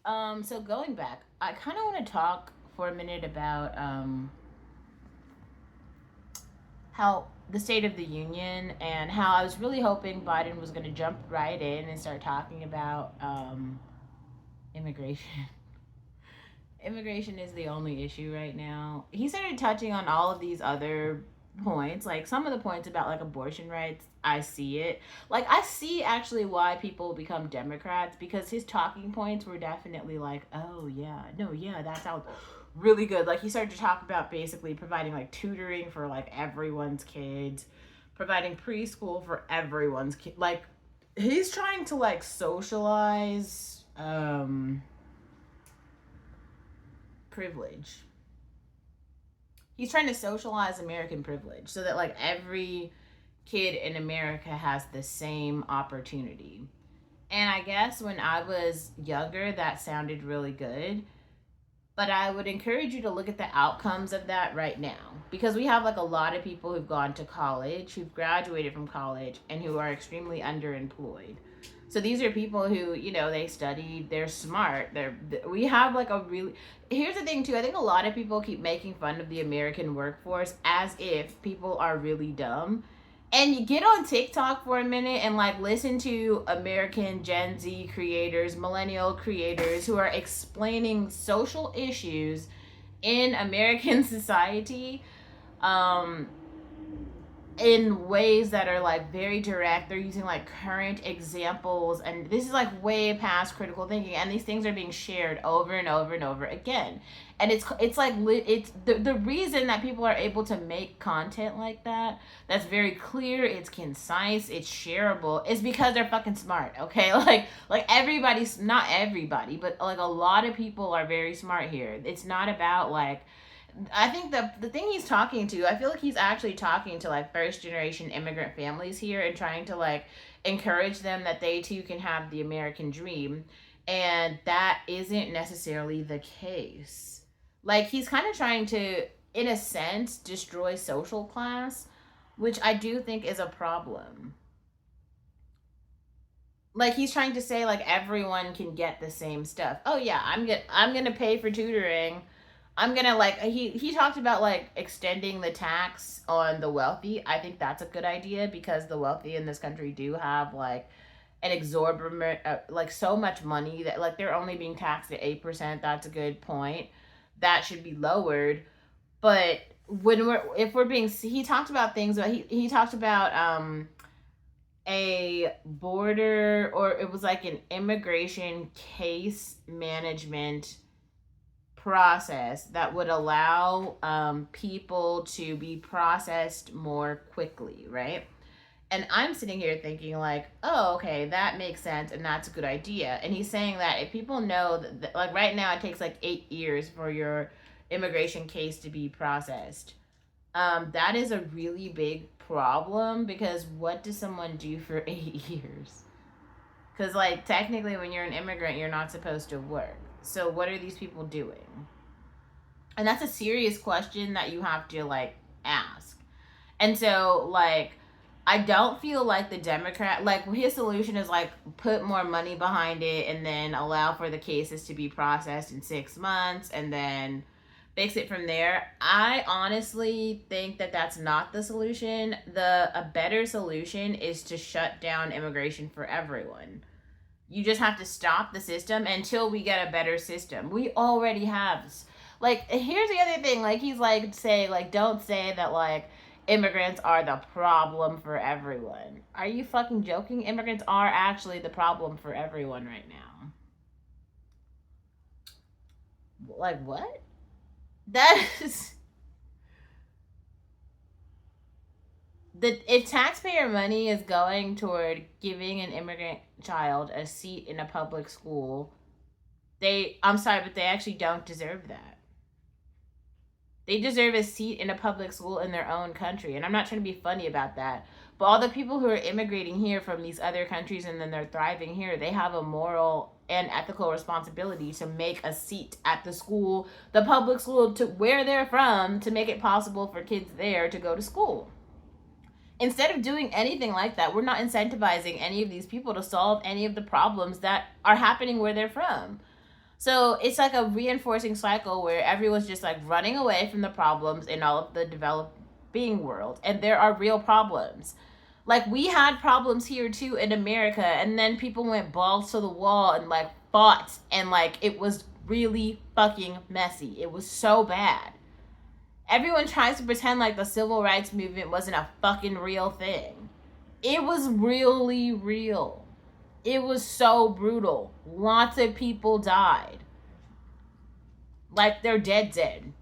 So going back, I kind of want to talk for a minute about how the State of the Union and how I was really hoping Biden was going to jump right in and start talking about immigration. Immigration is the only issue right now. He started touching on all of these other points, like some of the points about like abortion rights. I see it. Like I see actually why people become Democrats because his talking points were definitely like, oh yeah, no, yeah, that sounds really good. Like he started to talk about basically providing like tutoring for like everyone's kids, providing preschool for everyone's kid. Like he's trying to like socialize privilege. He's trying to socialize American privilege so that like every kid in America has the same opportunity. And I guess when I was younger, that sounded really good. But I would encourage you to look at the outcomes of that right now. Because we have like a lot of people who've gone to college, who've graduated from college, and who are extremely underemployed. So these are people who, they studied, they're smart. We have like a really Here's the thing too. I think a lot of people keep making fun of the American workforce as if people are really dumb. And you get on TikTok for a minute and like listen to American Gen Z creators, millennial creators who are explaining social issues in American society. Um, in ways that are like very direct. They're using like current examples, and this is like way past critical thinking. And these things are being shared over and over and over again. And it's like it's the reason that people are able to make content like that that's very clear, it's concise, it's shareable, is because they're fucking smart. Okay, like everybody's not everybody, but like a lot of people are very smart here. It's not about like I think the thing he's talking to, I feel like he's actually talking to like first generation immigrant families here and trying to like encourage them that they too can have the American dream. And that isn't necessarily the case. Like he's kind of trying to, in a sense, destroy social class, which I do think is a problem. Like he's trying to say like everyone can get the same stuff. Oh yeah, I'm gonna pay for tutoring. I'm gonna like he talked about like extending the tax on the wealthy. I think that's a good idea because the wealthy in this country do have like an exorbitant like so much money that like they're only being taxed at 8%. That's a good point. That should be lowered. But when we're if we're being he talked about things but he talked about a border, or it was like an immigration case management process that would allow people to be processed more quickly, right? And I'm sitting here thinking, like, oh, okay, that makes sense and that's a good idea. And he's saying that if people know that like, right now, it takes like 8 years for your immigration case to be processed. That is a really big problem because what does someone do for 8 years? Because, like, technically, when you're an immigrant, you're not supposed to work. So, what are these people doing? And that's a serious question that you have to like ask. And so like I don't feel like the Democrat like his solution is like put more money behind it and then allow for the cases to be processed in 6 months and then fix it from there. I honestly think that that's not the solution. The a better solution is to shut down immigration for everyone. You just have to stop the system until we get a better system. We already have. Like, here's the other thing. Like, he's like, say, like, don't say that, like, immigrants are the problem for everyone. Are you fucking joking? Immigrants are actually the problem for everyone right now. Like, what? That is. If taxpayer money is going toward giving an immigrant child a seat in a public school, I'm sorry, but they actually don't deserve that. They deserve a seat in a public school in their own country. And I'm not trying to be funny about that. But all the people who are immigrating here from these other countries and then they're thriving here, they have a moral and ethical responsibility to make a seat at the school, the public school to where they're from, to make it possible for kids there to go to school. Instead of doing anything like that, we're not incentivizing any of these people to solve any of the problems that are happening where they're from. So it's like a reinforcing cycle where everyone's just like running away from the problems in all of the developing world. And there are real problems. Like we had problems here too in America, and then people went balls to the wall and like fought, and like it was really fucking messy. It was so bad. Everyone tries to pretend like the civil rights movement wasn't a fucking real thing. It was really real. It was so brutal. Lots of people died. Like they're dead.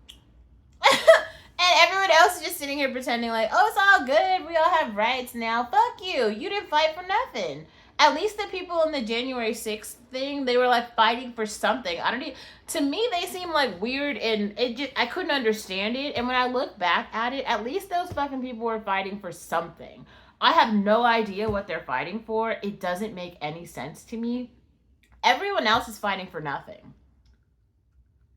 And everyone else is just sitting here pretending like, oh, it's all good. We all have rights now. Fuck you. You didn't fight for nothing. At least the people in the January 6th thing, they were like fighting for something. I don't need. To me, they seem like weird, and it just I couldn't understand it. And when I look back at it, at least those fucking people were fighting for something. I have no idea what they're fighting for. It doesn't make any sense to me. Everyone else is fighting for nothing.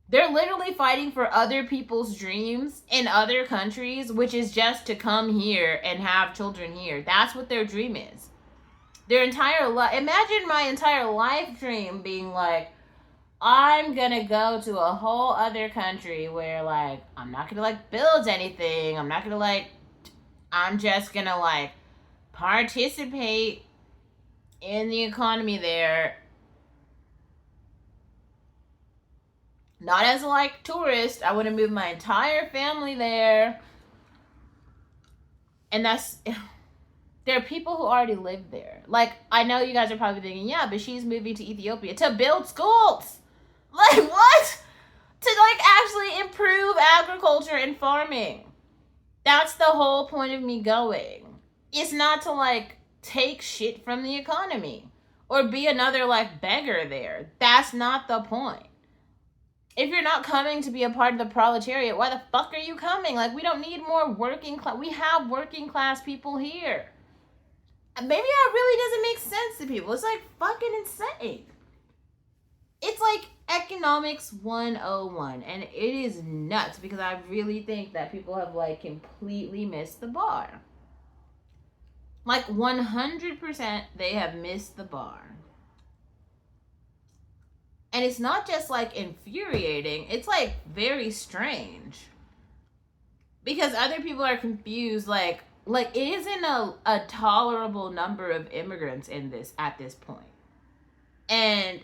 They're literally fighting for other people's dreams in other countries, which is just to come here and have children here. That's what their dream is. Their entire life. Imagine my entire life dream being like, I'm gonna go to a whole other country where like I'm not gonna like build anything. I'm just gonna like participate in the economy there. Not as a like tourist. I want to move my entire family there. And that's there are people who already live there. Like, I know you guys are probably thinking, yeah, but she's moving to Ethiopia to build schools. Like, what? To like actually improve agriculture and farming. That's the whole point of me going. It's not to like take shit from the economy or be another like beggar there. That's not the point. If you're not coming to be a part of the proletariat, why the fuck are you coming? Like, we don't need more working class. We have working class people here. Maybe that really doesn't make sense to people. It's like fucking insane. It's like economics 101, and it is nuts because I really think that people have like completely missed the bar. Like 100% they have missed the bar. And it's not just like infuriating, it's like very strange. Because other people are confused, like it isn't a tolerable number of immigrants in this at this point. And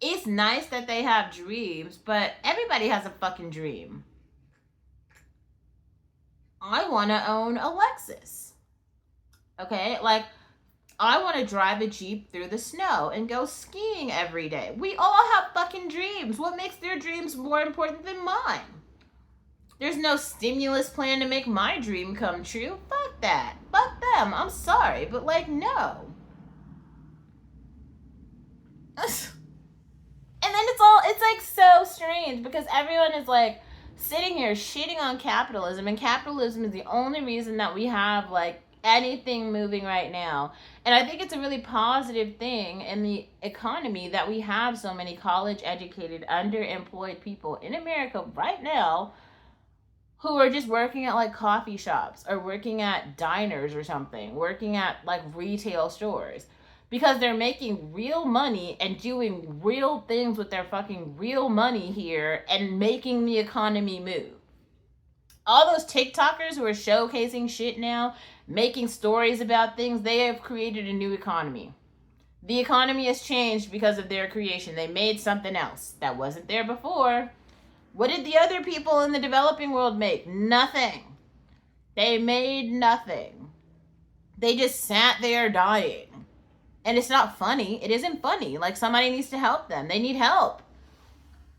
it's nice that they have dreams, but everybody has a fucking dream. I want to own a Lexus. Okay? Like, I want to drive a Jeep through the snow and go skiing every day. We all have fucking dreams. What makes their dreams more important than mine? There's no stimulus plan to make my dream come true. Fuck that. Fuck them. I'm sorry, but like, no. And then it's like so strange because everyone is like sitting here shitting on capitalism, and capitalism is the only reason that we have like anything moving right now. And I think it's a really positive thing in the economy that we have so many college educated underemployed people in America right now who are just working at like coffee shops or working at diners or something, working at like retail stores, because they're making real money and doing real things with their fucking real money here and making the economy move. All those TikTokers who are showcasing shit now, making stories about things, they have created a new economy. The economy has changed because of their creation. They made something else that wasn't there before. What did the other people in the developing world make? Nothing. They made nothing. They just sat there dying. And it's not funny. It isn't funny. Like, somebody needs to help them. They need help.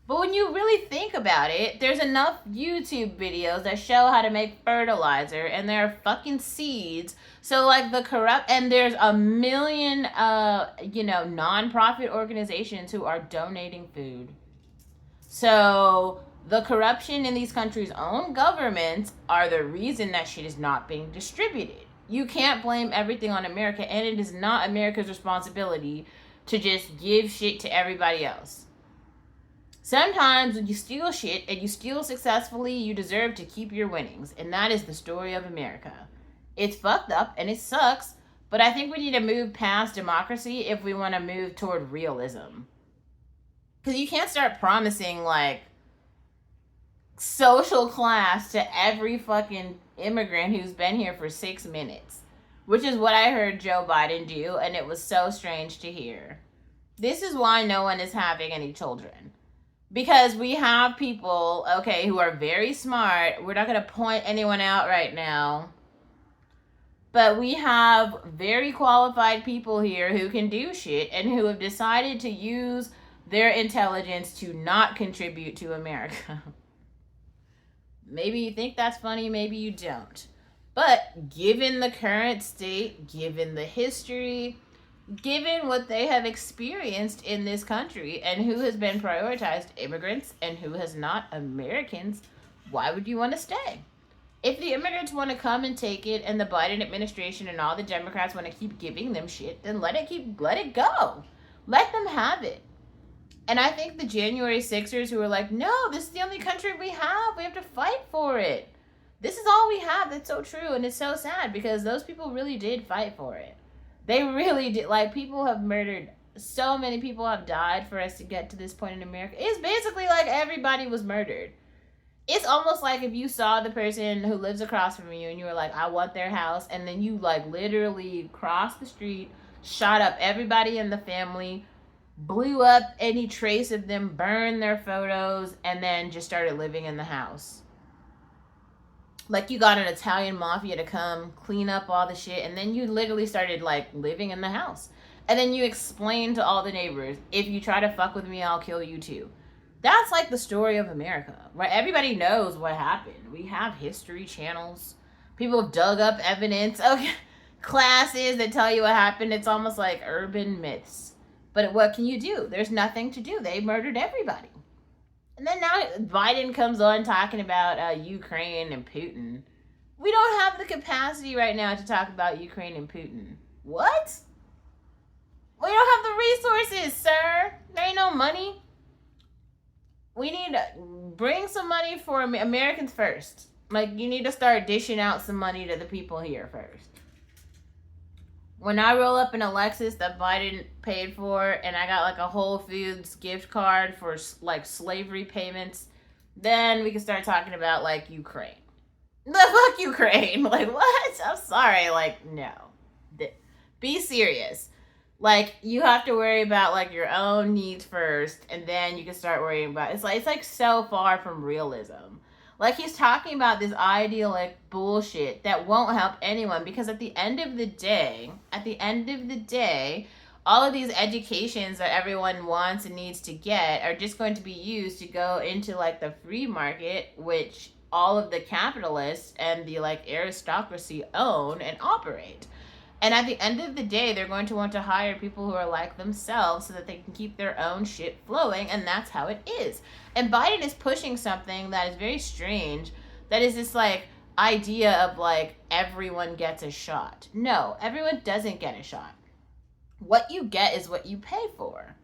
But when you really think about it, there's enough YouTube videos that show how to make fertilizer, and there are fucking seeds. So like and there's a million, nonprofit organizations who are donating food. So the corruption in these countries' own governments are the reason that shit is not being distributed. You can't blame everything on America, and it is not America's responsibility to just give shit to everybody else. Sometimes when you steal shit and you steal successfully, you deserve to keep your winnings. And that is the story of America. It's fucked up and it sucks, but I think we need to move past democracy if we want to move toward realism. Because you can't start promising like social class to every fucking immigrant who's been here for 6 minutes, which is what I heard Joe Biden do, and it was so strange to hear. This is why no one is having any children. Because we have people, okay, who are very smart. We're not going to point anyone out right now. But we have very qualified people here who can do shit and who have decided to use their intelligence to not contribute to America. Maybe you think that's funny, maybe you don't. But given the current state, given the history, given what they have experienced in this country and who has been prioritized, immigrants, and who has not, Americans, why would you want to stay? If the immigrants want to come and take it, and the Biden administration and all the Democrats want to keep giving them shit, then let it go. Let them have it. And I think the January 6ers who are like, no, this is the only country we have to fight for it. This is all we have. That's so true, and it's so sad because those people really did fight for it. They really did. Like, people have murdered. So many people have died for us to get to this point in America. It's basically like everybody was murdered. It's almost like if you saw the person who lives across from you and you were like, I want their house. And then you like literally crossed the street, shot up everybody in the family, blew up any trace of them, burned their photos, and then just started living in the house. Like you got an Italian mafia to come clean up all the shit, and then you literally started like living in the house. And then you explained to all the neighbors, if you try to fuck with me, I'll kill you too. That's like the story of America, right? Everybody knows what happened. We have history channels. People have dug up evidence. Okay, classes that tell you what happened. It's almost like urban myths. But what can you do? There's nothing to do. They murdered everybody. And then now Biden comes on talking about Ukraine and Putin. We don't have the capacity right now to talk about Ukraine and Putin. What? We don't have the resources, sir. There ain't no money. We need to bring some money for Americans first. Like, you need to start dishing out some money to the people here first. When I roll up in a Lexus that Biden paid for and I got like a Whole Foods gift card for like slavery payments, then we can start talking about like Ukraine. The fuck Ukraine? Like, what? I'm sorry. Like, no. Be serious. Like, you have to worry about like your own needs first, and then you can start worrying about it's like so far from realism. Like, he's talking about this idyllic bullshit that won't help anyone, because at the end of the day, all of these educations that everyone wants and needs to get are just going to be used to go into like the free market, which all of the capitalists and the like aristocracy own and operate. And at the end of the day, they're going to want to hire people who are like themselves so that they can keep their own shit flowing, and that's how it is. And Biden is pushing something that is very strange, that is this like idea of like everyone gets a shot. No, everyone doesn't get a shot. What you get is what you pay for.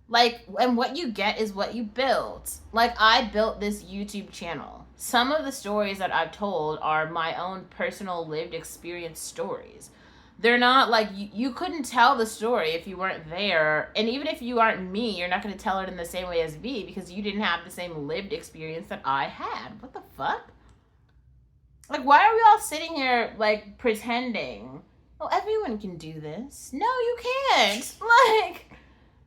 Like, and what you get is what you build. Like, I built this YouTube channel. Some of the stories that I've told are my own personal lived experience stories. They're not like, you couldn't tell the story if you weren't there. And even if you aren't me, you're not going to tell it in the same way as me because you didn't have the same lived experience that I had. What the fuck? Like, why are we all sitting here, like, pretending, oh, everyone can do this? No, you can't. Like,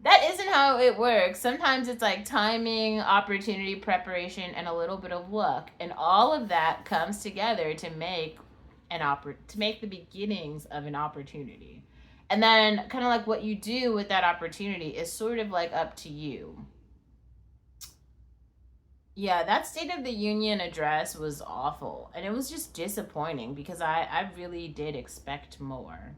that isn't how it works. Sometimes it's like timing, opportunity, preparation, and a little bit of luck. And all of that comes together to make the beginnings of an opportunity. And then kind of like what you do with that opportunity is sort of like up to you. Yeah, that State of the Union address was awful. And it was just disappointing because I really did expect more.